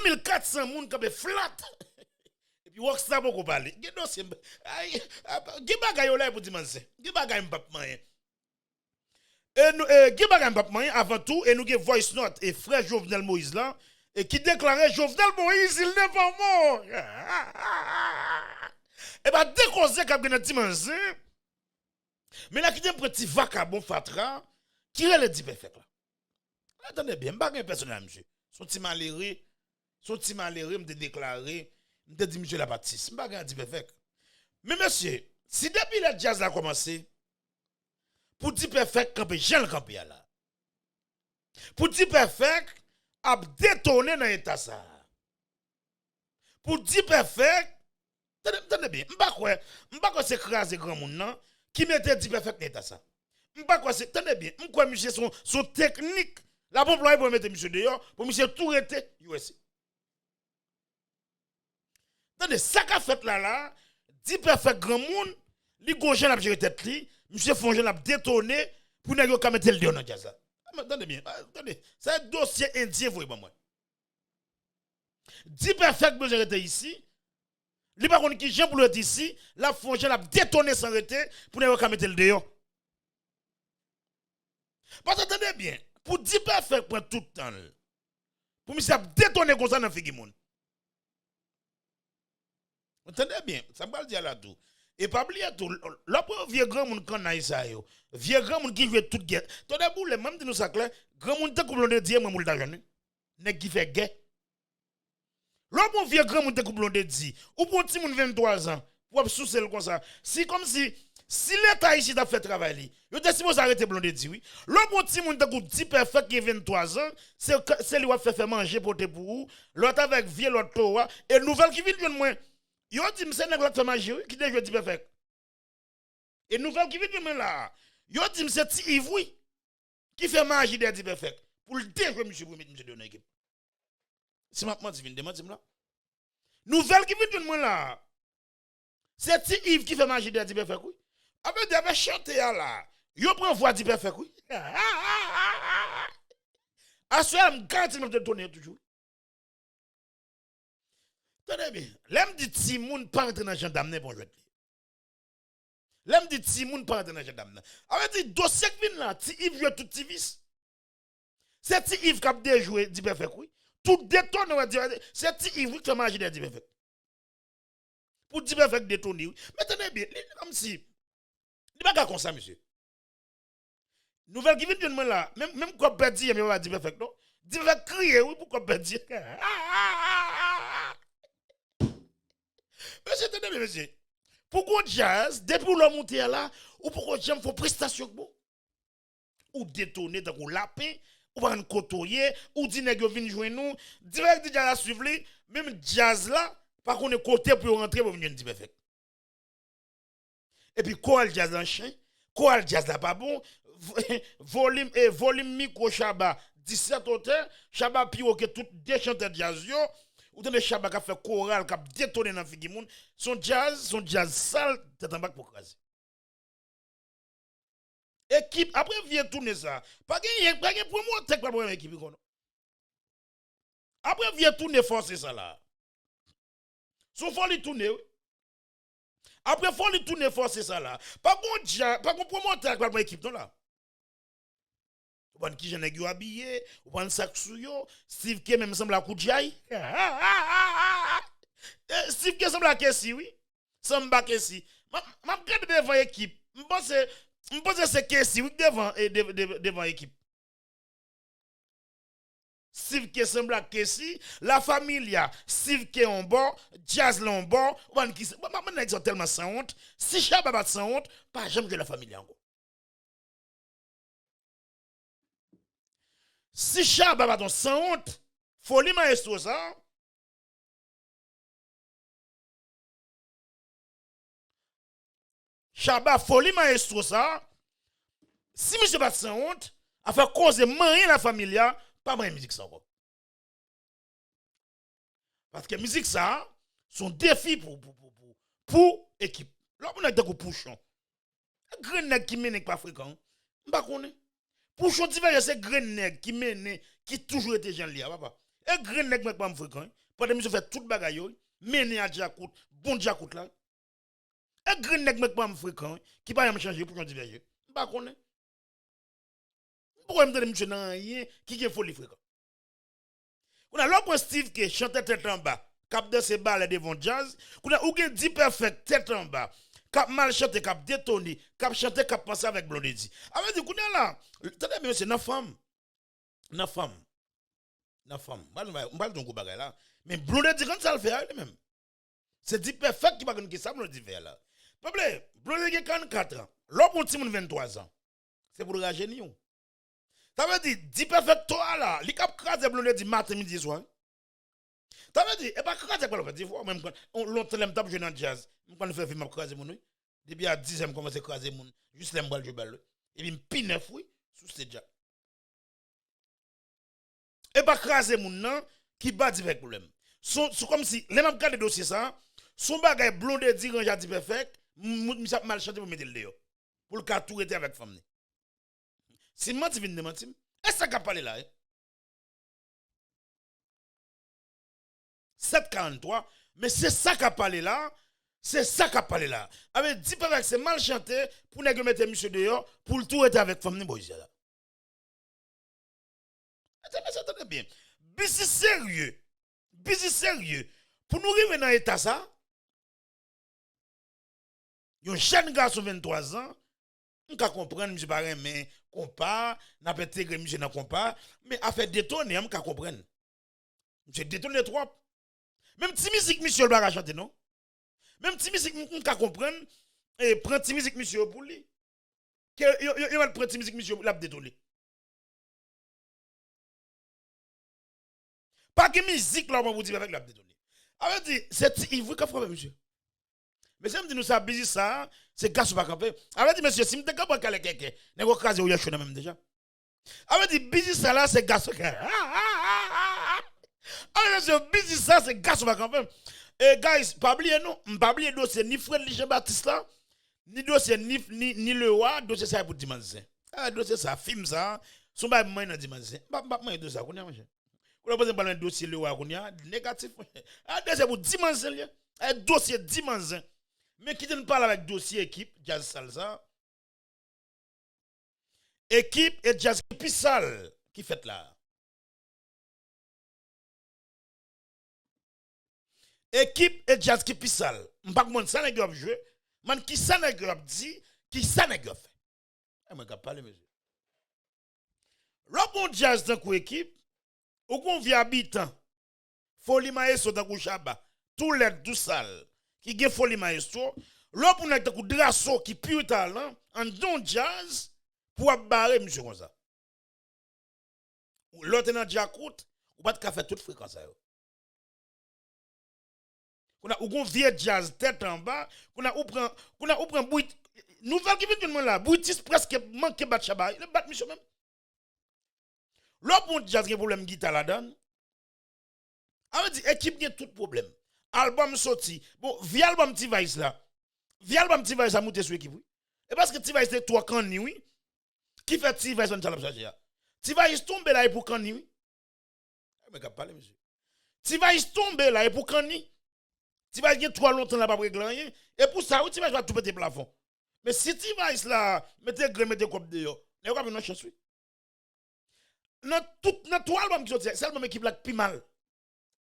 2400 moun qui flat. Et puis Rockstar beaucoup parler. Gen dossier gen bagay yo là pour dimanche. Gen bagay m'pap moyen. Et nous gen bagay m'pap moyen avant tout et nous gen voice note et frère Jovenel Moïse là et qui déclarait Jovenel Moïse il n'est pas mort. Et ben dès qu'on sait qu'a gen dimanche mais là qui est un petit vacabon fatra qui est le dit perfect là. Attendez bien, m'pa personnel monsieur. Son petit malheureux me déclaré, me dit monsieur la Baptiste, m'pa dit perfect. Mais monsieur, si depuis le jazz a commencé pour dire perfect camper Jean le camper là. Pour dire perfect a détonné dans état ça. Pour dire perfect, attendez bien, m'pa quoi c'est craser grand monde non qui mettait dit perfect dans état ça. M'pa quoi c'est attendez bien, m'quoi monsieur son technique la pompe là pour mettre monsieur dehors pour monsieur tout rester USA. Attendez ça qu'a fait là dit perfect grand monde li gonjen a gérer tête li monsieur Fongen a détonné pour nèg yo ka mettre le dehors dans jazz. Attendez bien, attendez, c'est un dossier indien vous moi. Dit perfect besoin rester ici. Li pa konn ki Jean pour être ici, la Fongen a détonné sans arrêter pour nèg yo ka mettre le dehors. Parce que attendez bien, pour dire perfect prend tout le temps. Pour monsieur a détonné comme ça dans figi moun. Entendez bien, ça me dire là tout. Et pas oublier tout, là pour vieux grand monde quand naï ça yo. Vieux grand monde qui joue toute guerre. Tout d'abord les même dit nous ça clair, grand monde te couple de dire moi moul d'argent. Nèg qui fait guerre. Là pour vieux grand monde te couple de dire ou pour petit monde 23 ans, pour soucier comme ça. Si comme si l'état ici t'a fait travail, yo te supposé arrêter blond de dire oui. Là pour petit monde te couple 10 perfect qui 23 ans, c'est lui va faire manger pour te pour l'autre avec vieux l'autre toi et nouvelle qui vient moi. Yo dit m'se nèg la fait magie qui déjà dit perfect. Et nouvelle qui vient là. Yo dit m'se ti Yves oui qui fait magie de dit perfect pour le déjouer monsieur pour mettre monsieur dans équipe. Si m'a menti vinn demande là. Nouvelle qui vient là. C'est ti Yves qui fait magie de dit perfect oui. Avec des chanter là. Yo prend voix dit perfect oui. A ce me garantit me donner toujours. Tenez bien, l'aime dit si moun pas rentrer dans gendarme pour jouer. L'aime dit si moun pas rentrer dans gendarme. Avec dit dossier qui vient là, ti Yves joue tout vis. C'est ti Yves qui a déjoué dit perfect oui. Tout détonne on va dire c'est ti Yves qui a mangé dit perfect. Pour dit perfect détonner oui. Mais tenez bien, comme si il pas comme ça monsieur. Nouvelle qui vient de moi là, même quoi perdre mais on va dire perfect non. Dit perfect crier oui pourquoi perdre. Monsieur, tenez bien, monsieur. Pourquoi jazz, depuis l'homme monté là, ou pourquoi j'aime faire prestation bon? Ou détonner dans un lapin, ou pas un côtoyer, ou dire que vient jouer nous, direct déjà la suivre, même jazz là, par contre, côté pour rentrer pour venir dire perfect. Et puis, quoi jazz en chien, quoi jazz là pas bon, volume micro Chaba, 17 auteurs, Chaba pire que tout déchanteur jazz yo. Ou dans le Chaba qui a fait chorale, qui a détonné dans le monde, son jazz sale, c'est un bac pour craser. Équipe, après vient tourner ça. Pas gagner pour moi, t'es pas pour équipe. Après vient tourner forcer ça là. Son faut lui tourner. Après faut lui tourner forcer ça là. Pas bon pour moi, t'es pas pour équipe là. Ou pas qui j'en ai habillé, ou pas un sac sou yo, Steve K même semble à coup de jaille. Steve K semble à Kessi, oui. Semble à Kessi. M'a regardé devant équipe. M'pense c'est Kessi, oui, devant équipe. Steve K semble à Kessi, la familia, Steve K en bord, Jazz en bord, ou pas qui ils sont tellement sans honte. Si Chaba bat sans honte, pas jamais que la familia encore. Si Chaba va sans honte, folie maestro ça. Chaba folie maestro ça. Si monsieur va sans honte, a fait cause de la familia, pas moins musique ça encore. Parce que musique ça, son défi pour équipe. Là on a des pouchon. Grand nèg qui mène pas fréquent. M'pa connait. Pouchon divers c'est grand nèg qui mène qui toujours été Jean Lia papa. Et grand nèg mec pas me fréquent. Pendant monsieur fait toute bagaille yo, mené à Djakout, bon Djakout là. Et grand nèg mec pas me fréquent qui pas me changer pour diverger. Pas connaît. Pourquoi me donner monsieur nan rien qui est folie fréquent. On a l'autre Steve qui chantait tête en bas, cap de ses balles devant jazz, on a ou gen dit perfect tête en bas. Cap mal chanté, cap détonné, cap chanté, cap pensé avec Blondedi. Avec dit qu'on est là, attendez bien c'est na femme. Na femme. On parle d'un coup bagay là. Mais Blondedi quand ça le fait lui-même. C'est dit perfect qui va gagner ça Blondedi fait là. Peuple, Blondedi a 44 ans. L'autre petit monde 23 ans. C'est pour rajeunir. Ça veut dire, dit perfect toi là, li cap craser Blondedi matin midi soir. Ça veut dire, et pas craser quoi le fait, des fois même quand on longtemps l'aime tape jouer dans jazz, quand on fait film à craser mon depuis à 10 ans commence à craser mon juste l'aime balle jouer balle et puis pi neuf oui sous c'est déjà. Et pas craser mon non qui bat avec problème. C'est comme si les mêmes cas de dossier ça, son bagay Blondedi range dit perfect, m'sa mal chanté pour mettre le dehors. Pour le cas tout était avec femme. Si menti vient de mentir, est-ce que ça parler là? 743, mais c'est ça qu'a parlé là. C'est ça qu'a parlé là. Avec 10 personnes, c'est mal chanté pour ne mettre monsieur dehors pour le tout être avec femme boys là. Attendez bien. Bisi sérieux. Bisi sérieux. Pour nous arriver dans l'état ça, un jeune garçon 23 ans, on peut comprendre monsieur pas mais compas, n'a pas intégré monsieur dans compas, mais a fait détonner, on peut comprendre. Monsieur détonner trop. Même si musique monsieur le va chanter non. Même si musique on peut comprendre et prend si musique monsieur pour lui. Il va prendre si musique monsieur l'a détonner. Pas que musique là on vous dire avec l'a détonner. Avec dit c'est il veut qu'a faire monsieur. Mais si me dit nous ça busy ça, c'est gars pas camper. Avec dit monsieur si me t'es pas calé quelqu'un, n'est pas casé ou yachou même déjà. Avec dit busy ça là c'est gars. Ah monsieur busy ça c'est gars pas camper. Et guys, pas oublier non, pas oublier dossier ni Fred Jean-Baptiste là, ni dossier ni le roi, dossier ça pour dimanche. Ah dossier ça film ça, son ba moi dans dimanche. Pas moi dossier ça qu'on a monsieur. Qu'on a besoin de dossier le roi qu'on a négatif. Ah dossier pour dimanche là. Un dossier dimanche. Mais qui ne parle avec dossier équipe Jazz Salsa. Équipe et Jazz Pissal qui fait là. Équipe et Jazz qui Pissal. M'pas comment ça n'a pas joué. Man qui ça n'a pas dit, qui ça n'a pas fait. Ah moi pas parler monsieur. L'autre Jazz dans quoi équipe ou qu'on vient habitant. Folie maestro dans quoi chaba. Tout l'air tout sale qui gen folie maestro. L'autre on a de drasso qui pure talent en don jazz pour barrer monsieur comme ça. L'autre dans Djakout ou pas de faire toute fréquence ça. Qu'on a ou vieux jazz tête en bas, qu'on a ou prend bruit nouvelle qui vient tout le monde là, bruitis presque manqué bat chaba, il bat monsieur même. L'autre bon jazz qui problème guitare là-dedans. A dit équipe qui tout problème. Album sorti. Bon, via album T-Vice là. Via album T-Vice a monté sur équipe. Et parce que T-Vice était 3 can ni oui. Qui fait T-Vice on chalap charger. T-Vice tombe là pour can ni oui. Mais qu'a parler monsieur. T-Vice tombe là et pour can ni. T-Vice gen 3 longtemps là pas régler rien et pour ça T-Vice va tout péter plafond. Mais si T-Vice là mettez gré mettez cop dehors. N'est pas une chance oui. Dans tout dans 3 albums qui sorti, c'est l'album équipe là pi mal.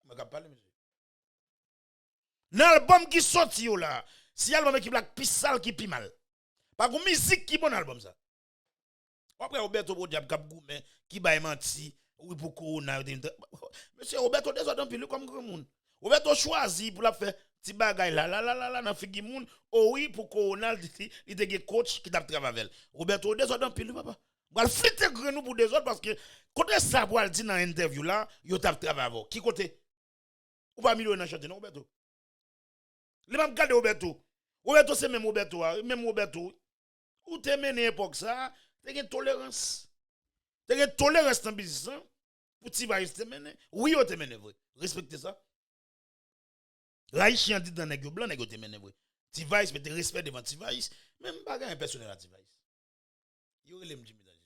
Mais qu'a parler monsieur. Dans l'album qui sorti là, si l'album équipe là pi sale qui pi mal. Pas une musique qui bon album ça. Après Roberto Bodiab cap goumé qui bail menti oui pour corona. Monsieur Roberto désordre pile comme grand monde. Roberto choisi pour la faire petit bagay là dans figi moun. Oh oui pour corona il te coach qui t'a travailler avec. Roberto désordre pile papa. Va flitter grenou pour désordre parce que côté ça pour dire dans interview là, yo t'a travailler avec. Qui côté? Ou pas million dans chanter non Roberto. Les mêmes garder Roberto. Roberto c'est même Roberto, même Roberto. Ou te mené époque ça, t'as une tolérance. T'as une tolérance dans le business pour T-Vice te mené. Oui, ou te mené vrai. Respectez ça. Raïchien dit dans les blancs, nèg te mené vrai. T-Vice mettez respect devant T-Vice, même pas un personnel à T-Vice. Yo relem Jimmy Danger.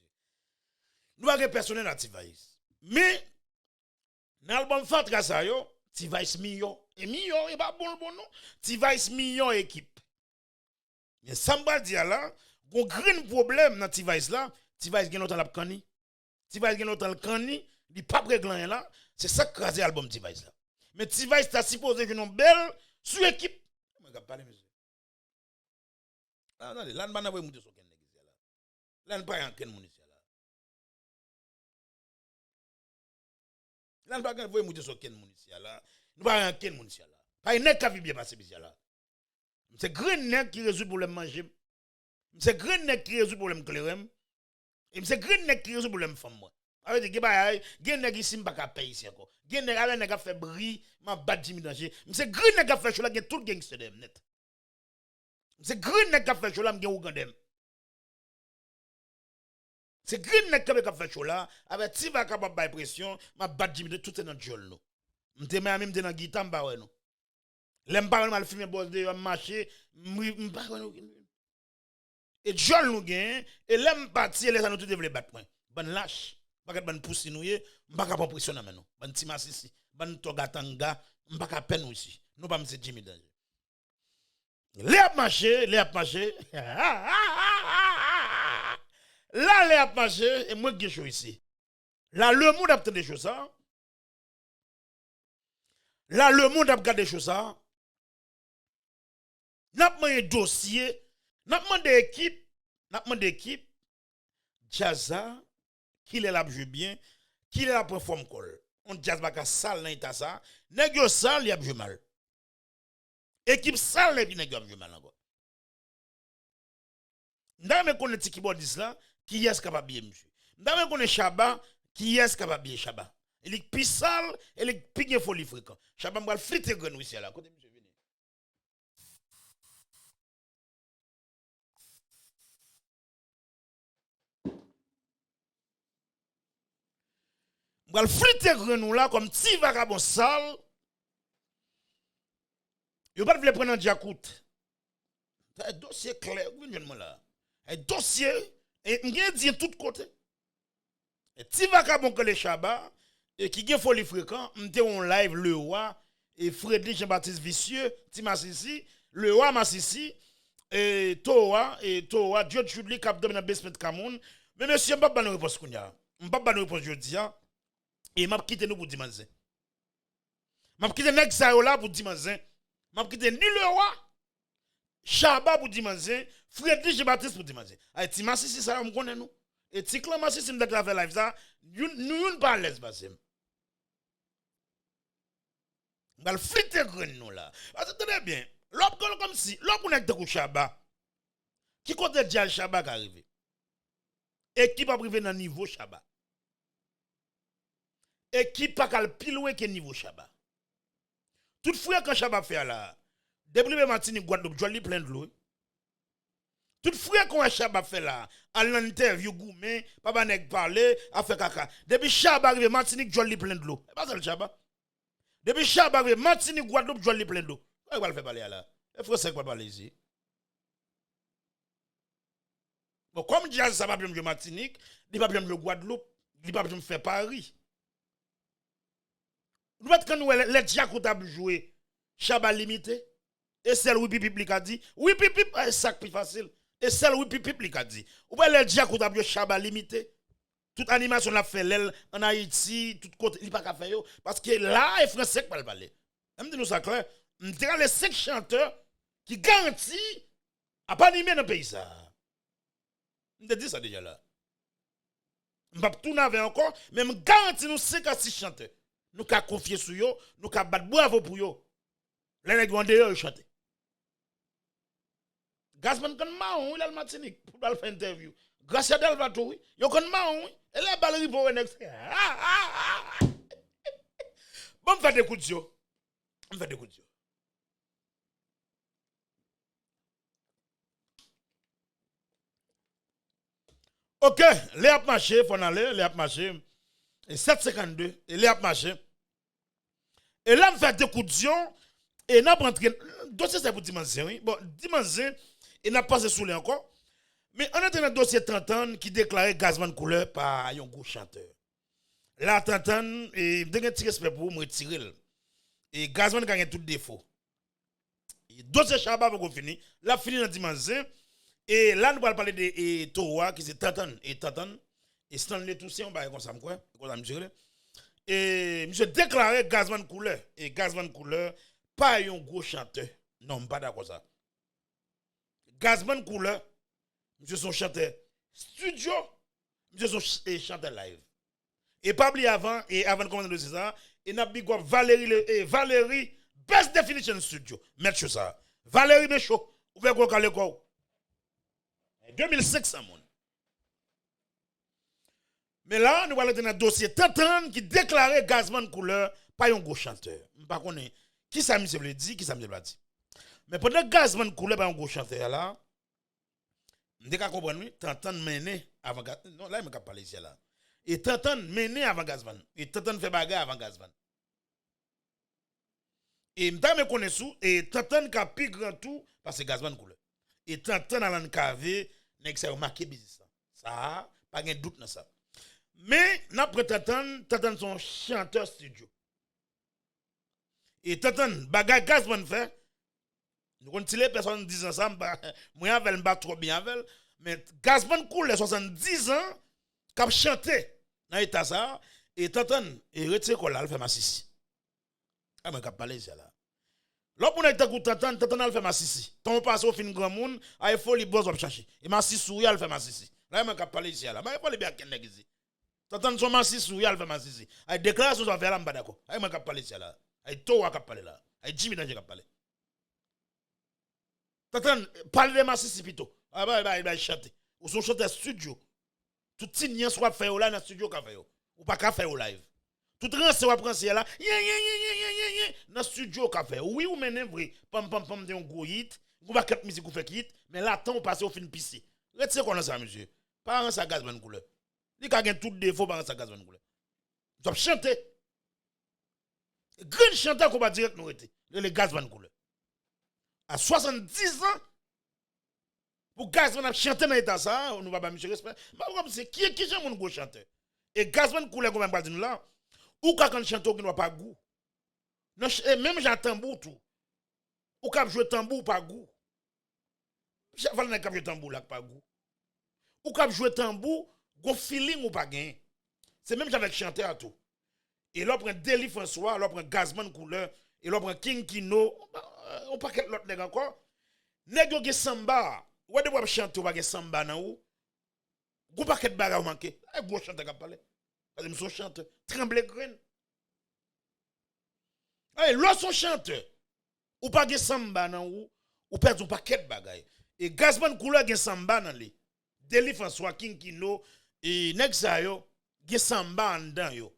Nous pas un personnel à T-Vice. Mais Dans l'album Fatra ça yo, T-Vice million. Et million, et pas bon non. T-Vice million équipe. Mais Samba dit là, gon grand problème dans T-Vice là, T-Vice gen longtemps la kani. T-Vice gen longtemps le kani, il pas réglant là, c'est ça qui crase l'album T-Vice là. Mais T-Vice t'a supposé que non belle sous équipe. On va parler monsieur. Ah non, là on va pas monter sur ken nèg là. Là on pas en ken moun ici là. Là on pas monter sur ken moun ici là. Nous pas en ken moun ici là. Pas nèg qui vit bien passer ici là. C'est grand nèg qui résout problème manger. C'est grand nèg qui résout problème clairem. Et c'est grand nèg qui résout problème femme moi. Avec des gars, gen nèg ici m'pa ka payer ici encore. Gen nèg avec nèg a fait bri, m'a bat 10 000 danger. C'est grand nèg a fait chola gen tout gangster dem net. C'est grand nèg a fait chola m'gen Ougandem. C'est grand nèg a fait chola avec ti va capable bay pression, m'a bat 10 000 tout est dans jol nous. M'te même dans guitar m'pa ouais nous. L'aime pas mal filmer boss de marcher, m'pa et jol nous gen et l'aime parti les nous tout devait battre point. Bon lâche. Pas ban poussi nous yé, m'pa ka pression nan nous. Ban ti masisi, ban togatanga, m'pa ka peine aussi. Nous pas m'se Jimmy danger. Les a marché, les a marché. Là les a marché et moi qui suis ici. Là le monde a fait des choses ça. Là le monde a regardé des choses ça. N'a pas un dossier, n'a pas d'équipe, Jazza qui est là jouer bien, qui est là pour forme col. On jazz pas sale dans état ça, nèg yo sale y a joué mal. Équipe sale et puis nèg yo joué mal encore. Ndame me connaît keyboardiste là, qui est capable bien monsieur. Ndame connaît Chaba, qui est capable bien Chaba. Il est plus sale, il est plus folie fréquent. Chaba m'va friter grand ici là, côté monsieur. M'val friter grenou là comme petit vagabond sale. Yo pas vle prendre un diakout. Un dossier clair, vous venez là. Un dossier et m'gen dit tout côté. Et petit vagabond que les Chaba et qui gen folie fréquent, m'te on live le roi et Frédéric Jean-Baptiste Vicieux, ti Massissi, le roi Massissi et Toa Dieu Chudli cap dans basement Cameroun. Mais monsieur m'pa ba nous réponse kounya. M'pa ba nous réponse jodi a. Et m'a quitté nous pour dimanche. M'a quitté nèg sa yo là pour dimanche. M'a quitté ni le roi Chaba pour dimanche, Frédéric Jean-Baptiste pour dimanche. Ay ti Massissi ça on connaît nous. Et ti Clan Massissi m'dak la faire live ça, nous pas l'aise passer. M'gal fliter gren nous là. Attendez bien. L'op comme si, l'op on est de Chaba. Qui côté Dial Chaba qui arrivé. Et qui pas privé dans niveau Chaba. Et qui pas qu'al piloué que niveau Chaba. Toutefois quand Chaba fait là, depuis Martinique Guadeloupe joli plein de l'eau. Toutefois quand Chaba fait là, à l'interview goumé, papa nèg parler, a fait caca. Depuis Chaba arrive Martinique joli plein de l'eau. Pas ça le Chaba. Depuis Chaba arrive Martinique Guadeloupe joli plein d'eau. Pourquoi il va le faire parler là? Il faut ça quoi parler ici. Bon comme Diaz ça va bien jouer Martinique, il va bien jouer Guadeloupe, il va bien faire Paris. Nous quand nous les Diakout a joué Chaba limité et celle oui pipi a dit oui pipi c'est plus facile et celle oui pipi a dit ou pas les Diakout a joué Chaba limité toute animation l'a fait l'aile en Haïti tout côté il pas qu'à faire parce que là et français pas parler même nous ça clair on les 5 chanteurs qui garantissent à pas animer dans pays ça on te dit ça déjà là on va tout n'avoir encore mais on garantit nous 5 à 6 chanteurs nous ka confier sur yo, nous ka battre bravo pour yo. Les nèg vont dehors chanter. Gasman kan maon il a le Martinique pour faire interview. Gracia Delvato oui, yo kan maon et la balle pour next. Bon fait des coups de yo. On fait des coups de yo. OK, les a marché, faut aller, les a marché. Et 752, et les a marché. Et là, on fait des coups de yon, et n'a pas entré. Dossier, c'est pour dimanche, oui. Bon, dimanche, il n'a pas passé sous les encore. Mais on a un dossier 30 ans qui déclarait Gazman couleur par un gros chanteur. là t'entends et de petit respect pour me retirer et Gazman gagne tout défaut. Dossier Chaba pour finir, là fini dans dimanche et là nous allons parler de Towa qui c'est Tantan et Stanley Toussaint on va comme ça quoi, comme ça monsieur. Et monsieur déclaré Gazman couleur et Gazman couleur pas un gros chanteur. Non, pas d'accord ça. Gazman couleur monsieur son chanteur studio, monsieur son chanteur live. Et pas oublier avant de commencer de ça, et n'a big up Valérie Best Definition Studio. Mettre ça. Valérie Méchaud, ouvert quoi calé quoi. 2500 monde. Mais là, nous allons dans un dossier Tantan qui déclarait Gazman couleur pas un gros chanteur. Par contre, qui ça me veut dire, qui ça me veut dire. Mais pendant Gazman couleur pas un gros chanteur là, vous comprenez, Tantan mené avant Gazman. Non, là, il m'a parlé ici là. Et Tantan mené avant Gazman. Et Tantan fait bagarre avant Gazman. Et m'ta me connaît sous et Tantan ka pi grand tout parce que Gazman couleur. Et Tantan a l'encavé nek ça marqué business ça pas de doute dans ça. Mais n'après Tantan son chanteur studio. Et Tantan bagarre Gazman fait nous continuons personne 10 ans ça moi avec pas trop bien avec mais Gazman couleur 70 ans qui a chanté dans l'état ça et Tantan et retiré quoi là il fait ma sissi. Ah mais qu'a parler ça là. Là pour n'être écouté Tantan il fait ma sissi. Ton passe au fin grand monde, il faut les boss chercher. Et ma sissi il fait ma sissi. Là mais qu'a parler ça là. Mais pas les bien ken nèg ici. Tantan son ma sissi il fait ma sissi. Ay déclaration ça faire là pas d'accord. Ay mais qu'a parler ça là. Ay to qu'a parler là. Ay Jimmy Danger qu'a parler. Tantan parler de ma sissi plutôt. Ah bah chanter. Ou son chanteur studio. Tout signé soit fait là dans studio qu'a fait ou pas qu'a fait au live. Tout rense ou prendre là dans studio qu'a fait. Oui ou men vrai pam de un gros hit, ou pas quatre musique ou fait hit, mais là temps passer au fin pisser. Retire qu'on ça monsieur. Pas en ça Gazman couleur. Il ka gen tout défaut par en ça Gazman couleur. Tu chanter. Grand chanteur qu'on va direct nous été. Le Gazman couleur. À 70 ans pour Gazman a chanté dans l'état ça, on nous va pas monsieur respect. Mais comme c'est qui j'aime mon gros chanteur. Et Gazman couleur comme on va dire là. Ou quand chanteur qui n'a pas goût. Même j'ai tambour tout. Ou quand jouer tambour pas goût. J'avais un jouer tambour là pas goût. Ou quand jouer tambour, go feeling ou pas gain. C'est même avec chanteur à tout. Et là prend Deli François, là prend Gazman couleur, et là prend King Kino, on pas quel l'autre nèg encore. Nèg yo ge samba. Ou de wap chanter ou pas ge samba nan ou. Go pas quel bagarre manqué. Eh go chanteur qui parler. Parce que son chanteur tremble graine. Hey, lorsqu'on chanteur, ou pas de samba nan ou perd un paquet de bagaille. Et Gazman couleur gen samba nan li. Deli François King Kino et nek sa yo gen samba en dan yo.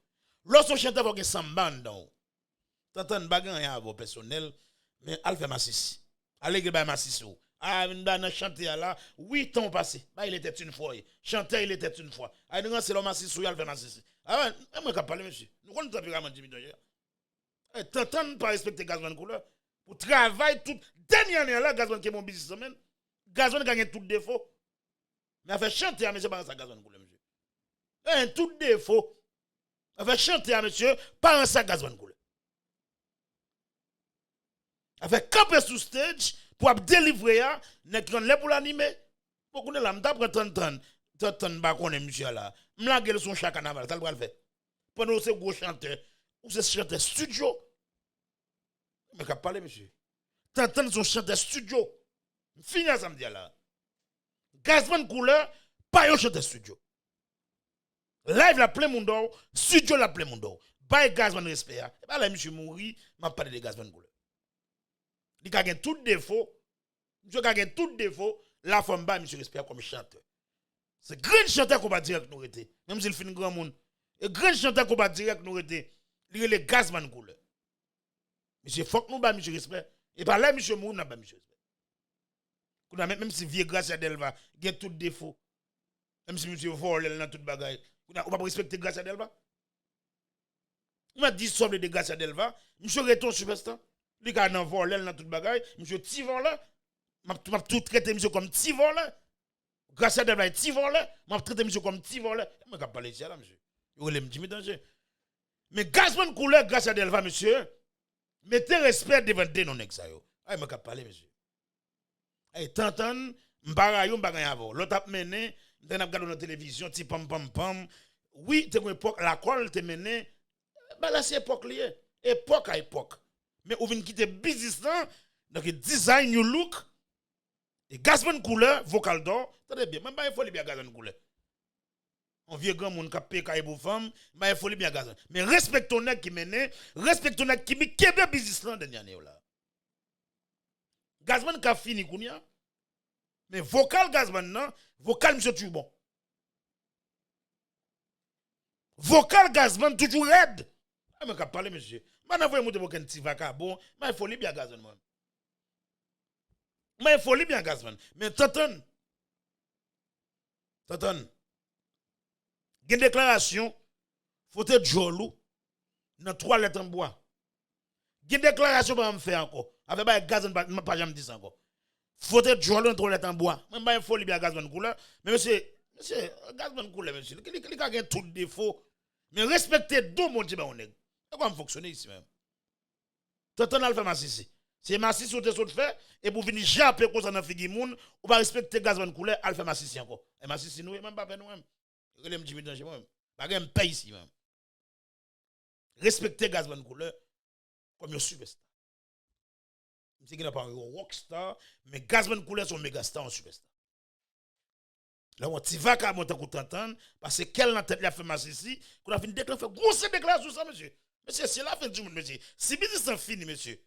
Lorsqu'on chanteur faut gen samba en dan. T'entends bagan ya avo personnel mais al fait massisi. Allez ge ba massisi ou. Ah, dans chanter là, 8 ans passé. Bah, il était une fois. Chanteur, il était une fois. Ah, nous, c'est l'homme assis, il fait massif. Ah, ouais, moi, je parle, monsieur. Nous, on ne peut pas dire, monsieur. T'entends pas respecter Gazman couleur. Pour travailler tout. Dernière année là, Gazman qui est mon business semaine. Gazman gagne tout défaut. Mais elle fait chanter à monsieur, pas ça, Gazman couleur, monsieur. Tout défaut. Elle fait chanter à monsieur, pas ça, Gazman couleur. Elle fait camper sous stage. Pour délivrer ya nek yon le pour l'animer pour qu'on la m'ta prend 30 ba connait monsieur là m'la gel son chaque carnaval ça le va faire pendant ce gros chanteur ou ce chanteur studio mais qu'a parler monsieur t'entends son chanteur studio fini samedi là Gazman couleur pas un chanteur studio live la plein monde studio la plein monde ba Gazman respect ba là monsieur mouri m'a parlé de Gazman couleur. Il a tout défaut. Monsieur a tout défaut. La femme ba monsieur respect comme chanteur. C'est grand chanteur qu'on va direct nous rete. Même s'il fait un grand monde. Et grand chanteur qu'on va direct nous rete. Il est le Gazman couleur. Monsieur faut que nous ba monsieur respect. Et par là monsieur mou n'a pas monsieur respect. Même si vieux Gracia Delva a tout défaut. Même si monsieur vole dans toute bagaille. On va pas respecter Gracia Delva. On m'a dit sobre de Gracia Delva. Monsieur retourne superstar. Li ka nan volel dans toute bagaille, monsieur Tivon là, m'a tout traité monsieur comme Tivon là. Grâce à des Tivon là, m'a traité monsieur comme Tivon là. Moi ka parler ça là monsieur. Yo le Jimmy Danger. Mais gazman couleur grâce à Delva, monsieur, mettez respect devant des non ça yo. Ay, m'a parler, monsieur. Ay, tantan, m'bara yo, m'bara avant. L'autre a mené, m'ten a regardé dans la télévision, ti pam pam pam. Oui, t'es une époque, la quoi te mené, bah là c'est époque liée. Époque à époque. Mais ou vient quitter business là, donc design new look, et gazman couleur, vocal d'or, attendez bien, même pas il faut bien gazman couleur. On vieux grand monde qui paye caille pour femme, mais il faut bien gazman. Mais respecte ton nèg qui mène, respecte ton nèg qui mi kebe business là dernière année là. Gazman ka fini kounya. Mais vocal gazman non, vocal monsieur toujours bon. Vocal gazman toujours raide. Ah mais ka parler monsieur. Maintenant voyez monter pour un petit vaca bon, mais il faut bien gazman moi. Mais il faut bien gazman. Mais t'entends. Une déclaration, faut être jolou dans 3 lettres en bois. Une déclaration pas me faire encore. Avec pas gazman pas jamais dit ça encore. Faut être jolou dans 3 lettres en bois. Même pas il faut bien gazman couleur. Mais monsieur gazman couleur monsieur, il a tout défaut. Mais respectez deux mon Dieu on est. Comment fonctionner ici même. T'entends Alpha Massissi. C'est Massissi ou te saute fait et pour venir japper comme ça dans figi moun ou pas respecter gazman couleur Alpha Massissi encore. Et Massissi nous même pas nous même. Relève Jimmy Danger moi même. Pas un pays ici même. Respecter gazman couleur comme un superstar. C'est qu'il n'a pas un rockstar mais gazman couleur sont méga star en superstar. Là on t'y va quand monter pour t'entendre parce que quelle la tête la fait Massissi qu'on a fait une déclaration grosse déclaration sur ça monsieur. Monsieur, c'est la fin du monde, monsieur. Si business est fini, monsieur.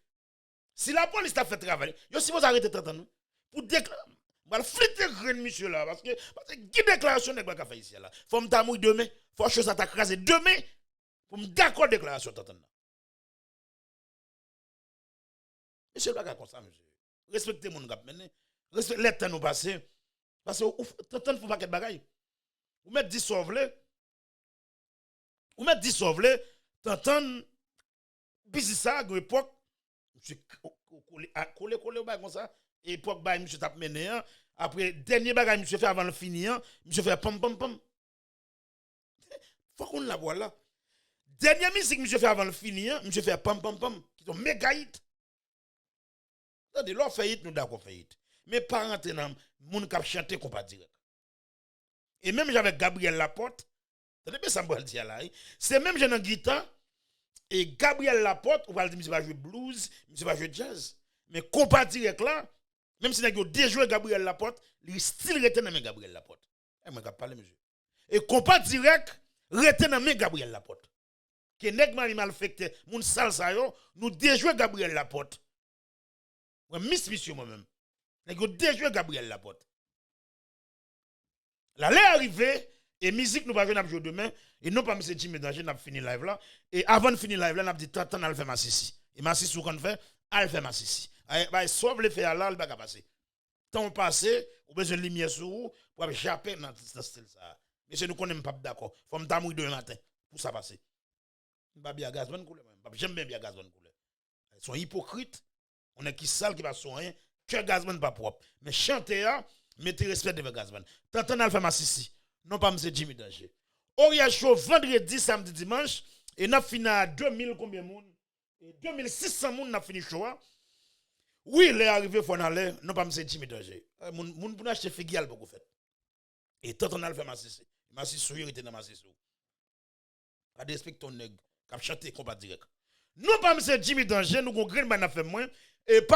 Si la police t'a fait travail, yo si vous arrêtez d'entendre pour déclarer. Mal flitter grain monsieur là parce que qui déclaration n'est pas fait ici là. Faut me tamouiller demain, faut chose à t'accraser demain pour me d'accord déclaration t'entendre. Monsieur pas comme ça monsieur. Respectez mon gars maintenant. Respectez les temps nous passer parce que t'entendre faut pas quelque bagaille. Ou mettre 10 sauvelé. Ou mettre 10 sauvelé. T'entends, business ça, à l'époque, monsieur collé ou pas comme ça, époque, monsieur t'a mené, après, dernier bagage, monsieur fait avant le finir, monsieur fait pam pam pam. Faut qu'on la voit là. Dernière musique, monsieur fait avant le finir, monsieur fait pam pam pam, qui sont méga hit. Attendez, l'on fait hit, nous d'accord fait hit. Mais pas rentrer dans moun k'ap chanter qu'on pas direct. Et même j'avais Gabriel Laporte, attendez bien ça me dire là, c'est même j'ai dans guitare. Et Gabriel Laporte, on va dire, monsieur va jouer blues, monsieur va jouer jazz. Mais compas direct là, même si vous avez déjà joué Gabriel Laporte, le style rete dans Gabriel Laporte. Et moi, je parle, monsieur. Et compas direct, rete dans Gabriel Laporte. Que nèg mari malfecté, moun salsa yo, nous déjà joué Gabriel Laporte. Moi, miss monsieur moi-même. Nèg yo déjà joué Gabriel Laporte. Là, l'est arrivé, et musique nous va jouer demain. Et non pas M. Jimmy Danger, n'a fini live là. Et avant de finir live là, n'a dit tant à faire Massissi. Et Massissi, ou qu'on fait, à faire Massissi. Bah, sauve les faire là, il va passer. Tant passé, ou besoin de lumière sur vous, pour échapper dans ce style ça. Mais si nous connaissons pas d'accord, faut me tamouiller demain matin, pour ça passer. Pas bien gazman couleur, j'aime bien gazman couleur. Ils sont hypocrites. On est qui sale qui va soigner, que gazman pas propre. Mais chanter, mettez respect devant gazman. Tant à faire Massissi. Non pas M. Jimmy Danger. Oria Show vendredi, samedi, dimanche. Et n'a fini à 2000 combien de monde? 2600 monde n'a fini show. Oui, il est arrivé, faut aller. Non pas M. Jimmy Danger. Moun pour acheter figuial beaucoup fait. Et tant on a fait Massissi. Massissi il était dans Massissi. Pas de respect ton nègre. Cap chanter combat direct. Non pas M. Jimmy Danger, nous avons grand man a fait moins. Et pas